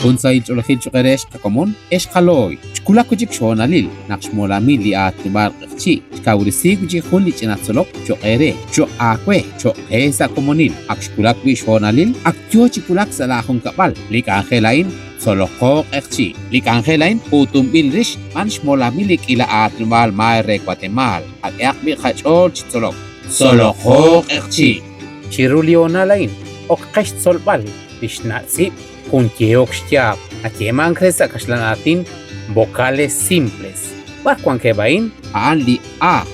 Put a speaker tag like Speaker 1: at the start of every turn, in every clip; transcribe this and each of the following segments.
Speaker 1: Unsay chulahil chukeresh kakomon esh kaloy. Chkula kujik shonalil nakshmolami li atmar qchi. Chkawrisi kujik hun li chinatsolok chokere. Chok akwe chok hesa komonil. Akshkulak wi shonalil aktyo chikulak salahon kapal. Lik angelain solokok ekchi. Lik angelain utum bilrish manshmolami lik ila atmal maire Guatemala. At yakbi khachol chitsolok. Solokok ekchi.
Speaker 2: Chiruliona lain okqesh solbal lishnatsi Juntiok Shtiab, Atieman Cresa Kashlanatin, vocales simples. Barquan que vain,
Speaker 1: Ali A,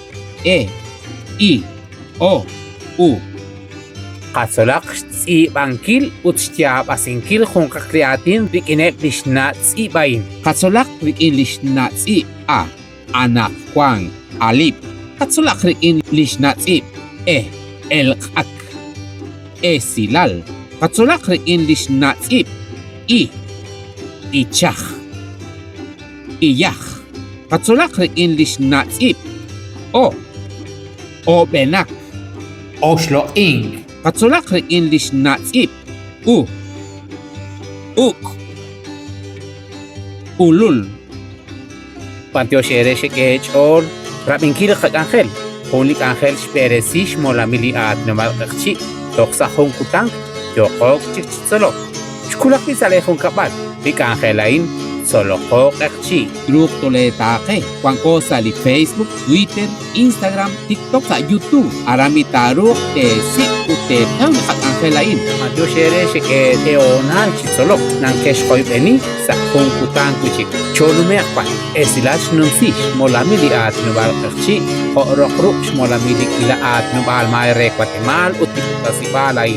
Speaker 1: E, I, O, U.
Speaker 2: Katsolak Sti Bankil, Utstiab Asinkil, Junka Creatin, Rikine Lishnatsi Bain.
Speaker 1: Katsolak Rikin Lishnatsi A, Anak Kwang, Alip. Katsolak Rikin Lishnatsi E, El Ak, E Silal. Katsolak Rikin Lishnatsi I, Ichach, Iyach. Katsolak Rikin Lishnatsi O, Benak,
Speaker 3: Oshlo Ing.
Speaker 1: Katsolak Rikin Lishnatsi U, Uk, Ulul.
Speaker 2: Panteo Shereshe Kechor, Rabinkil Angel, Holik Angel Speresish Molamili at Nomalchi, Toxa Honkutang, Yokok Chicholo. Chkulak Pisalehon Kapal, Lik Angelain, Solokok Ekchi.
Speaker 1: Grup Toletake, Juanco Sali Facebook, Twitter, Instagram, TikTok sa YouTube. Arami taruk si ute Hat Angelain.
Speaker 2: Panteo Shereshe Teonal Chicholo, Nankesh Hoybeni, sa Honkutang Kuchik. Cholumeakpan, Esilash Nunsish, Molamili at Nomalchi, Horokruch Molamili Ila at Nobal Maire Guatemala, Utipasibalay.